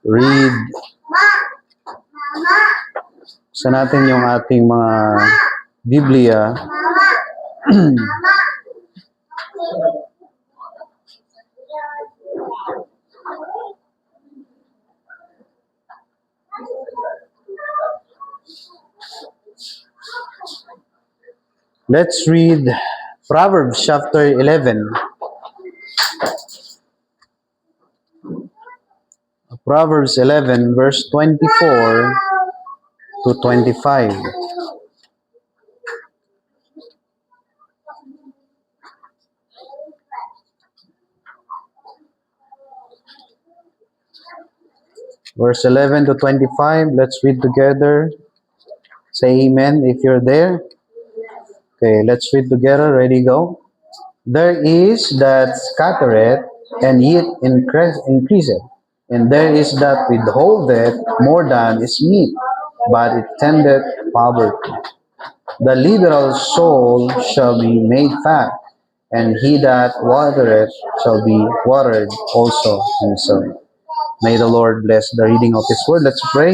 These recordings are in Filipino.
Read sa natin yung ating mga Biblia. Let's read Proverbs chapter 11. Proverbs 11 verse 24 to 25. Verse 11 to 25, let's read together. Say amen if you're there. Okay, let's read together. Ready, go. There is that scattereth, and yet increaseth, and there is that withholdeth more than is meet, but it tendeth poverty. The liberal soul shall be made fat, and he that watereth shall be watered also himself. May the Lord bless the reading of His Word. Let's pray.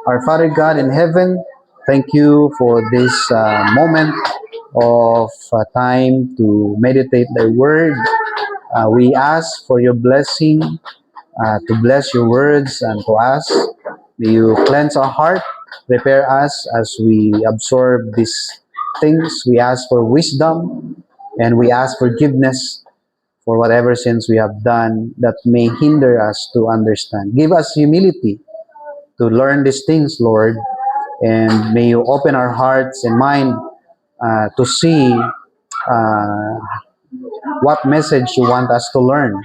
Our Father God in heaven, thank you for this moment of time to meditate Thy Word. We ask for Your blessing, to bless Your words and to us. May You cleanse our heart, prepare us as we absorb these things. We ask for wisdom and we ask forgiveness for whatever sins we have done that may hinder us to understand. Give us humility to learn these things, Lord, and may You open our hearts and mind to see what message You want us to learn.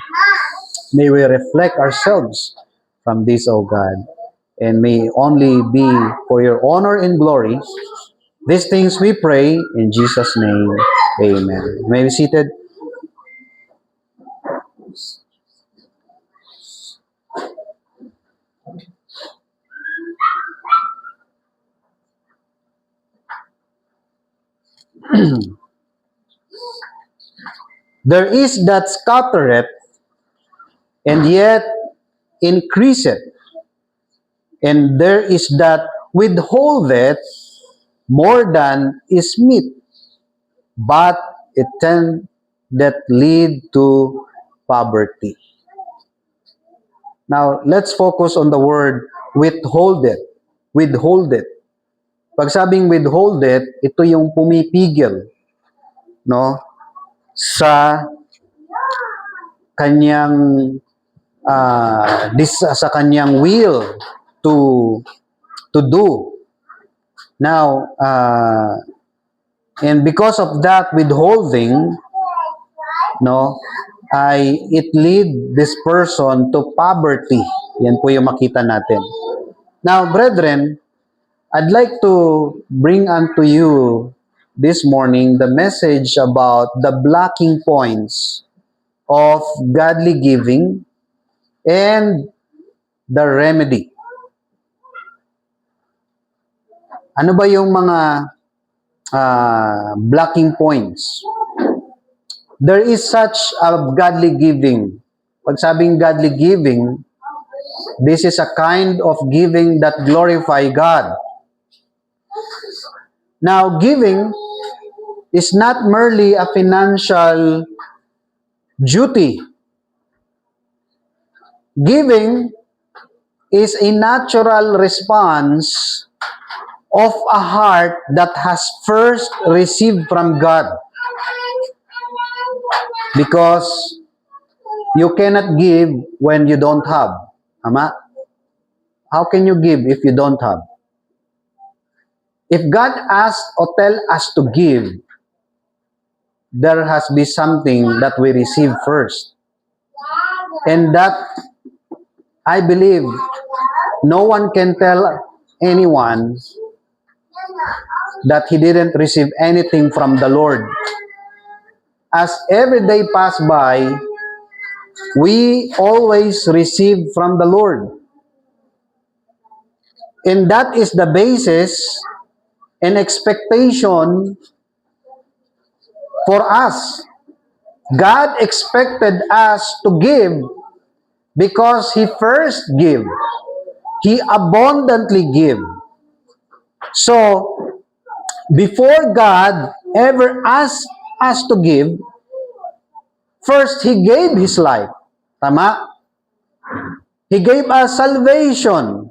May we reflect ourselves from this, O God, and may only be for Your honor and glory. These things we pray in Jesus' name. Amen. You may be seated. There is that scattereth, and yet increaseth, and there is that withholdeth more than is meet, but it tendeth lead to poverty. Now, let's focus on the word withholdeth. Withholdeth. Pag sabing withholdeth, ito yung pumipigil, no, sa kanyang sa kanyang will to do. Now, and because of that withholding, no, it lead this person to poverty. Yan po yung makita natin. Now, brethren, I'd like to bring unto you this morning the message about the blocking points of godly giving and the remedy. Ano ba yung mga blocking points? There is such a godly giving. Pag sabing godly giving, this is a kind of giving that glorify God. Now, giving is not merely a financial duty. Giving is a natural response of a heart that has first received from God. Because you cannot give when you don't have. Tama? How can you give if you don't have? If God asks or tell us to give, there has been something that we receive first. And that, I believe, no one can tell anyone that he didn't receive anything from the Lord. As every day pass by, we always receive from the Lord. And that is the basis and expectation for us. God expected us to give Because He first give. He abundantly give. So, before God ever asked us to give, first He gave His life. Tama? He gave us salvation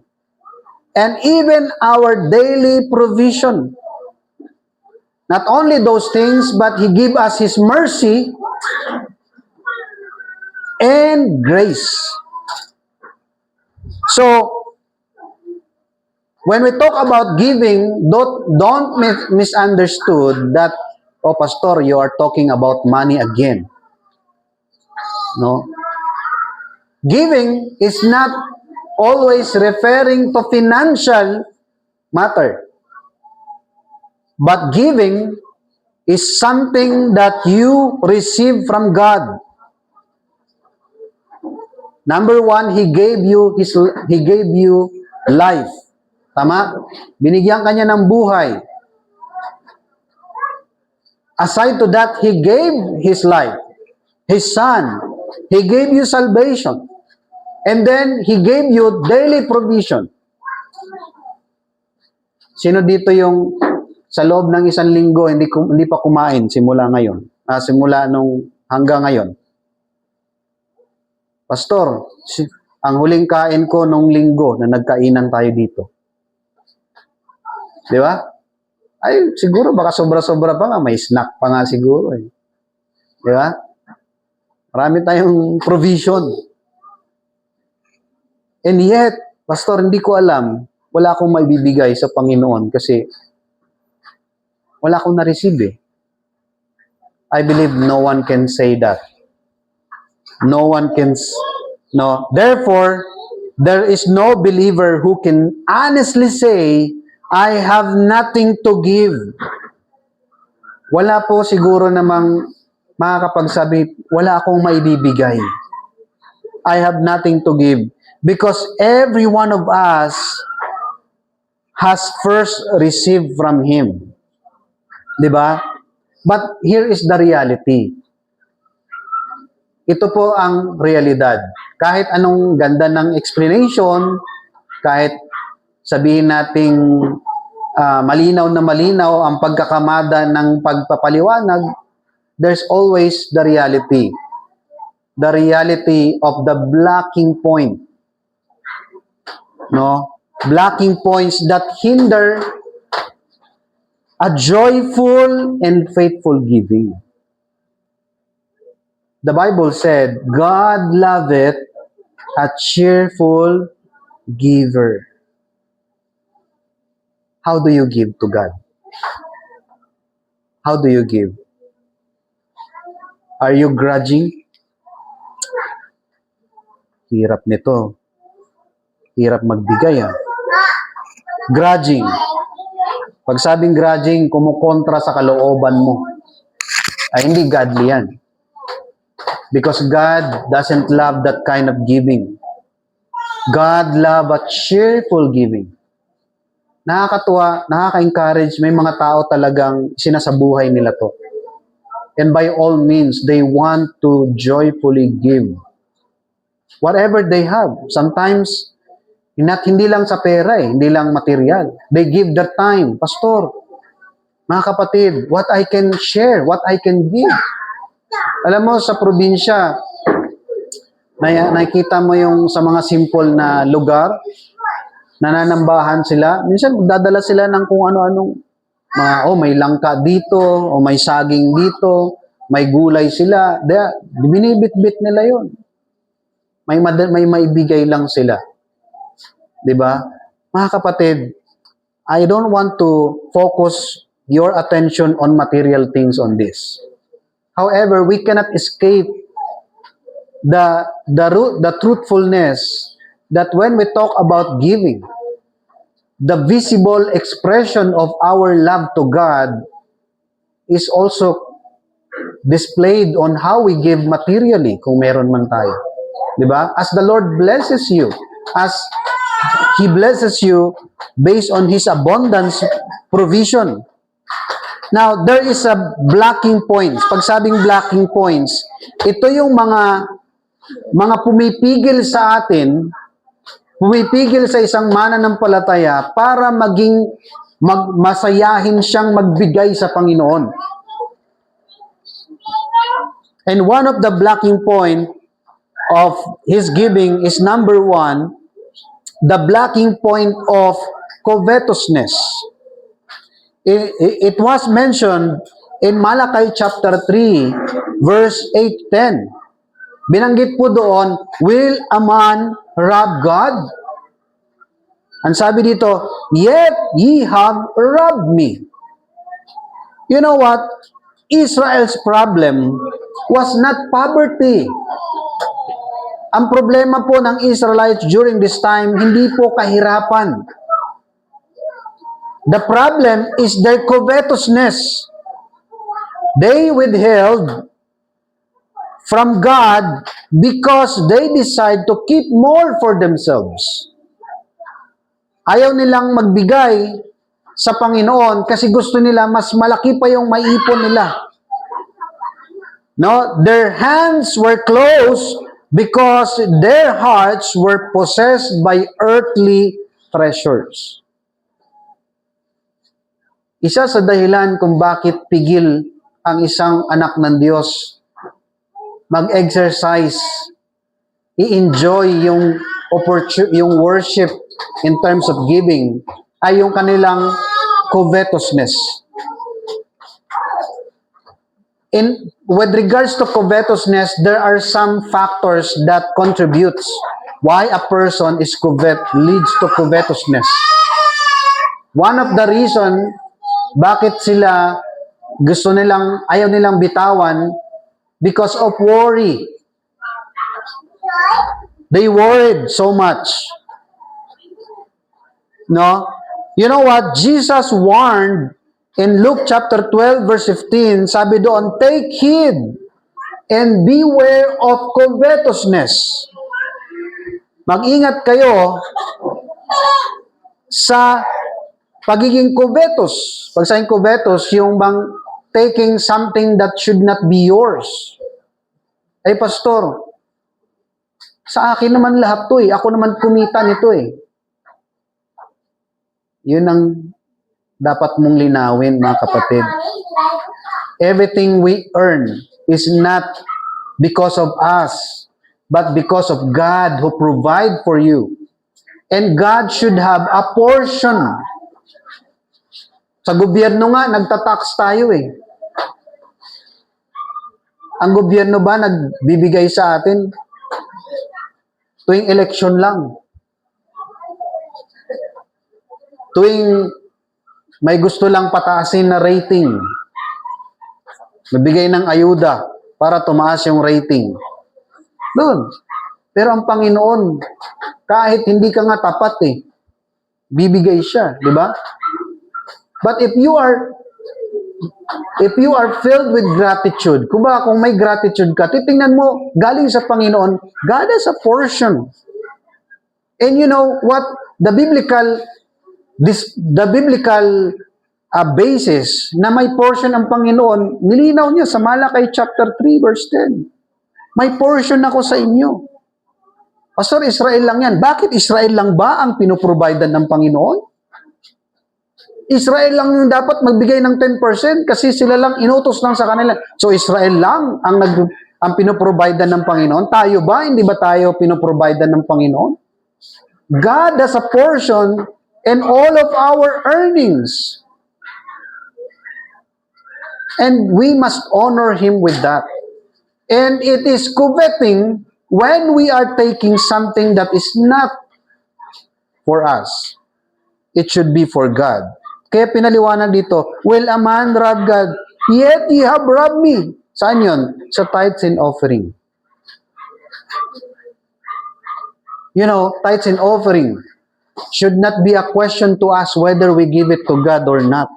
and even our daily provision. Not only those things, but He gave us His mercy and grace. So, when we talk about giving, don't misunderstood that, oh, Pastor, you are talking about money again. No. Giving is not always referring to financial matter. But giving is something that you receive from God. Number one, He gave you life. Tama? Binigyan ka niya ng buhay. Aside to that, He gave His life, His Son. He gave you salvation. And then, He gave you daily provision. Sino dito yung sa loob ng isang linggo hindi pa kumain simula ngayon? Simula hanggang ngayon? Pastor, ang huling kain ko nung linggo na nagkainan tayo dito. Di ba? Ay, siguro baka sobra-sobra pa nga. May snack pa nga siguro. Di ba? Marami tayong provision. And yet, Pastor, hindi ko alam. Wala akong maibibigay sa Panginoon kasi wala akong na-receive . I believe no one can say that. No one can. No. Therefore, there is no believer who can honestly say, I have nothing to give. Wala po siguro namang makakapagsabi, wala akong maibibigay. I have nothing to give. Because every one of us has first received from Him. Diba? But here is the reality. Ito po ang realidad. Kahit anong ganda ng explanation, kahit sabihin nating malinaw na malinaw ang pagkakamada ng pagpapaliwanag, there's always the reality. The reality of the blocking point. No? Blocking points that hinder a joyful and faithful giving. The Bible said, God loveth a cheerful giver. How do you give to God? How do you give? Are you grudging? Hirap nito. Hirap magbigay . Grudging. Pag sabing grudging, kumukontra sa kalooban mo. Ay hindi godly yan. Because God doesn't love that kind of giving. God loves a cheerful giving. Nakakatuwa, nakaka-encourage, may mga tao talagang sinasabuhay nila to. And by all means, they want to joyfully give. Whatever they have. Sometimes, hindi lang sa pera hindi lang material. They give their time. Pastor, mga kapatid, what I can share, what I can give. Alam mo, sa probinsya, nakikita mo yung sa mga simple na lugar, nananambahan sila. Minsan, dadala sila ng kung ano-anong may langka dito, o may saging dito, may gulay sila. Binibit-bit nila yon. May maibigay lang sila. Diba? Mga kapatid, I don't want to focus your attention on material things on this. However, we cannot escape the truthfulness that when we talk about giving, the visible expression of our love to God is also displayed on how we give materially, kung meron man tayo. Diba? As the Lord blesses you, as He blesses you based on His abundance provision. Now, there is a blocking points. Pag sabing blocking points, ito yung mga mga pumipigil sa atin, pumipigil sa isang mananampalataya para masayahin siyang magbigay sa Panginoon. And one of the blocking point of his giving is number one, the blocking point of covetousness. It was mentioned in Malachi chapter 3, verse 8-10. Binanggit po doon, will a man rob God? Ang sabi dito, yet ye have robbed me. You know what? Israel's problem was not poverty. Ang problema po ng Israelites during this time, hindi po kahirapan. The problem is their covetousness. They withheld from God because they decide to keep more for themselves. Ayaw nilang magbigay sa Panginoon kasi gusto nila mas malaki pa yung maiipon nila. No, their hands were closed because their hearts were possessed by earthly treasures. Isa sa dahilan kung bakit pigil ang isang anak ng Diyos mag-exercise, i-enjoy yung worship in terms of giving, ay yung kanilang covetousness. With regards to covetousness, there are some factors that contributes why a person is leads to covetousness. One of the reason bakit sila ayaw nilang bitawan, because of worry. They worried so much. No? You know what? Jesus warned in Luke chapter 12 verse 15, sabi doon, take heed and beware of covetousness. Mag-ingat kayo sa pagiging covetous. Pag sa covetous, yung bang taking something that should not be yours. Ay, pastor, sa akin naman lahat to eh. Ako naman kumita nito eh. Yun ang dapat mong linawin, mga kapatid. Everything we earn is not because of us, but because of God who provide for you. And God should have a portion. Sa gobyerno nga, nagtatax tayo eh. Ang gobyerno ba nagbibigay sa atin? Tuwing eleksyon lang. Tuwing may gusto lang pataasin na rating. Magbigay ng ayuda para tumaas yung rating. Doon. Pero ang Panginoon, kahit hindi ka nga tapat eh, bibigay siya, di ba? But if you are filled with gratitude, kung may gratitude ka, titingnan mo, galing sa Panginoon, God has a portion. And you know what? The biblical basis na may portion ang Panginoon, nilinaw niya sa Malachi chapter 3 verse 10. May portion ako sa inyo. Pastor, Israel lang yan. Bakit Israel lang ba ang pinoprovidean ng Panginoon? Israel lang yung dapat magbigay ng 10% kasi sila lang inutos lang sa kanila. So Israel lang ang pinoprovidean ng Panginoon. Tayo ba? Hindi ba tayo pinoprovidean ng Panginoon? God has a portion in all of our earnings. And we must honor Him with that. And it is coveting when we are taking something that is not for us. It should be for God. Kaya pinaliwanag dito, will a man rob God? Yet ye have robbed me. Saan yun? Sa tithes and offering. You know, tithes and offering should not be a question to us whether we give it to God or not.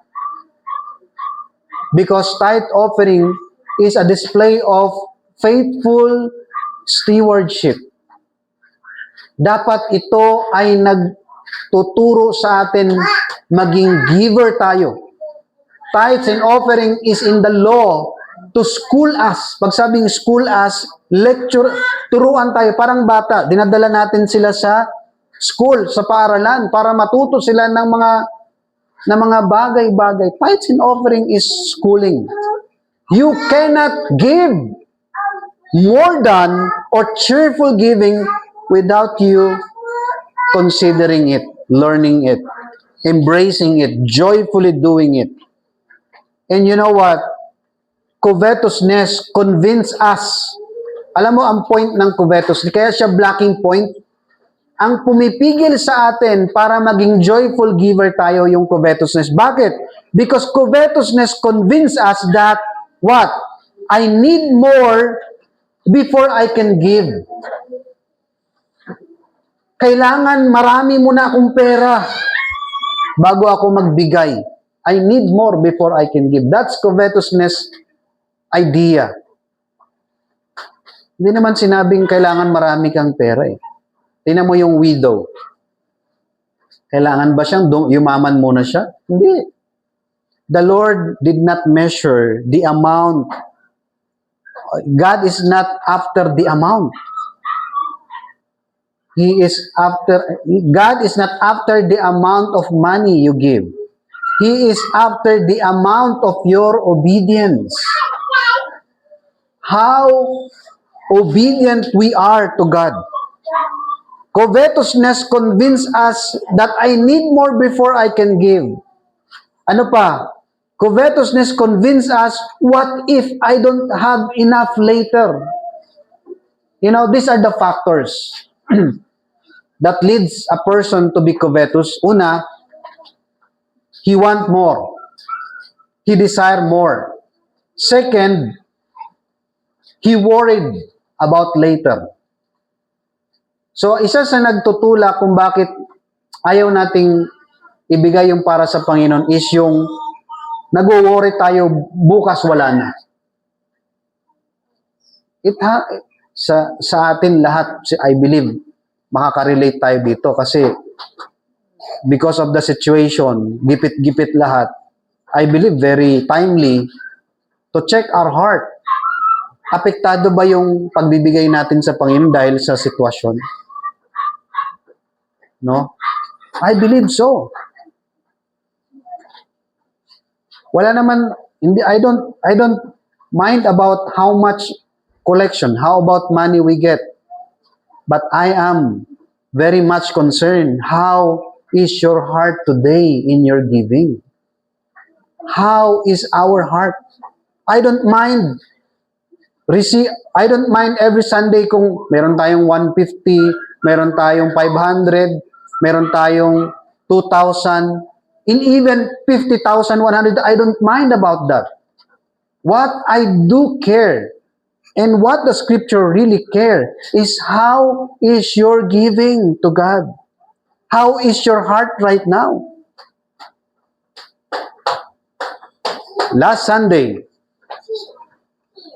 Because tithe offering is a display of faithful stewardship. Dapat ito ay nagtuturo sa atin maging giver tayo. Tithes and offering is in the law to school us. Pag sabing school us, lecture, turuan tayo, parang bata. Dinadala natin sila sa school, sa paaralan, para matuto sila ng mga bagay-bagay. Tithes and offering is schooling. You cannot give more than or cheerful giving without you considering it, learning it, embracing it, joyfully doing it. And you know what? Covetousness convince us. Alam mo ang point ng covetousness, kaya siya blocking point. Ang pumipigil sa atin para maging joyful giver tayo yung covetousness. Bakit? Because covetousness convince us that, what? I need more before I can give. Kailangan marami muna akong pera bago ako magbigay. I need more before I can give. That's covetousness idea. Hindi naman sinabing kailangan marami kang pera eh. Tingnan mo yung widow. Kailangan ba siyang yumaman muna siya? Hindi. The Lord did not measure the amount. God is not after the amount. God is not after the amount of money you give. He is after the amount of your obedience. How obedient we are to God. Covetousness convince us that I need more before I can give. Ano pa? Covetousness convince us, what if I don't have enough later? You know, these are the factors that leads a person to be covetous. Una, he want more. He desire more. Second, he worried about later. So, isa sa nagtutulak kung bakit ayaw nating ibigay yung para sa Panginoon is yung nag-worry tayo, bukas wala na. Sa atin lahat, I believe, makaka-relate tayo dito kasi because of the situation, gipit-gipit lahat, I believe very timely to check our heart. Apektado ba yung pagbibigay natin sa Panginoon dahil sa sitwasyon? No? I believe so. Wala naman, I don't mind about how much collection, how about money we get. But I am very much concerned, how is your heart today in your giving? How is our heart? I don't mind every Sunday kung meron tayong 150, meron tayong 500, meron tayong 2,000, in even 50,000, 100, I don't mind about that. What I do care, and what the scripture really care, is how is your giving to God? How is your heart right now? Last Sunday,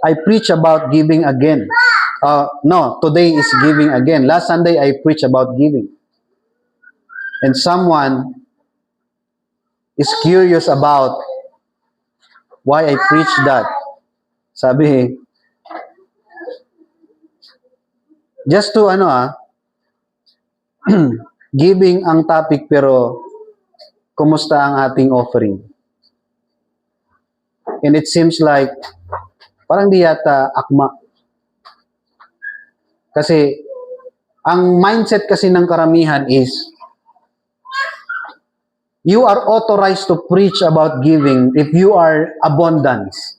I preach about giving again. No, today is giving again. Last Sunday, I preach about giving. And someone is curious about why I preach that. Sabi, just to giving ang topic pero kumusta ang ating offering? And it seems like parang di yata akma. Kasi ang mindset kasi ng karamihan is you are authorized to preach about giving if you are abundance.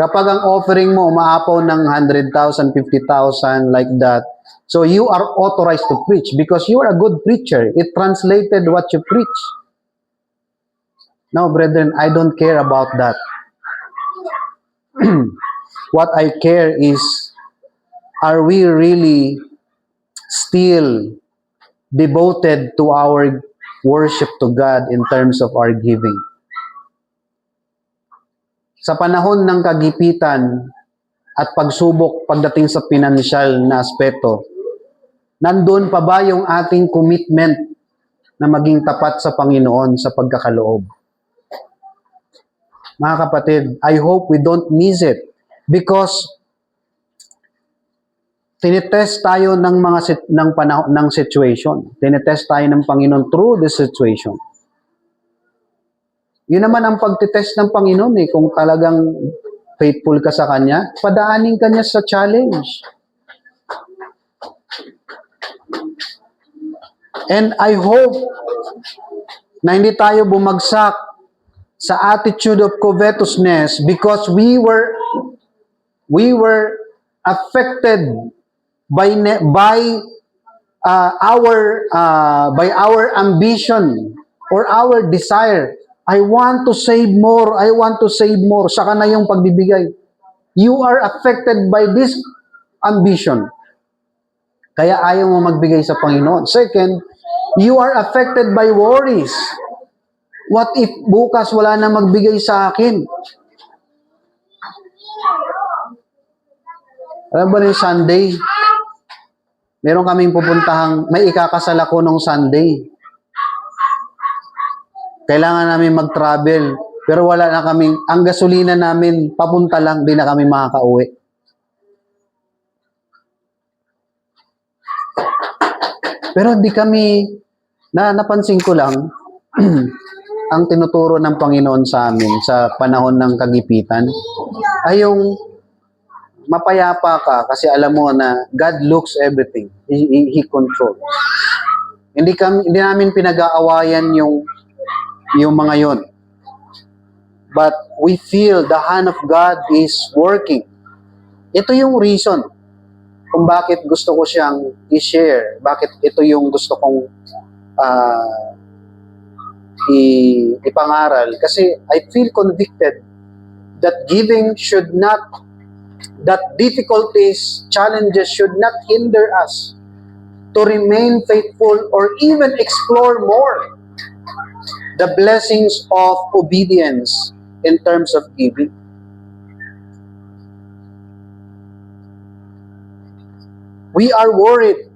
Kapag ang offering mo umaapaw ng 100,000, 50,000 like that, so you are authorized to preach because you are a good preacher. It translated what you preach. No, brethren, I don't care about that. What I care is, are we really still devoted to our worship to God in terms of our giving? Sa panahon ng kagipitan at pagsubok pagdating sa financial na aspeto, nandun pa ba yung ating commitment na maging tapat sa Panginoon sa pagkakaloob? mga kapatid. I hope we don't miss it. Because tinitest tayo ng ng panahon ng situation. Tinitest tayo ng Panginoon through the situation. Yun naman ang pagtitest ng Panginoon eh. Kung talagang faithful ka sa Kanya, padaanin ka niya sa challenge. And I hope na hindi tayo bumagsak sa attitude of covetousness because we were affected by our ambition or our desire. I want to save more. I want to save more. Saka na yung pagbibigay. You are affected by this ambition. Kaya ayaw mo magbigay sa Panginoon. Second, you are affected by worries. What if bukas wala na magbigay sa akin? Alam ba yung Sunday? Meron kaming pupuntahang, may ikakasal ako nung Sunday. Kailangan namin mag-travel, pero wala na kaming, ang gasolina namin, papunta lang, di na kami makakauwi. Pero di kami, napansin ko lang, ang tinuturo ng Panginoon sa amin sa panahon ng kagipitan, ay yung mapayapa ka kasi alam mo na God looks everything. He controls. Hindi namin pinag-aawayan yung mga yon. But we feel the hand of God is working. Ito yung reason kung bakit gusto ko siyang i-share. Bakit ito yung gusto kong ipangaral. Kasi I feel convicted that that difficulties, challenges should not hinder us to remain faithful or even explore more the blessings of obedience in terms of giving. We are worried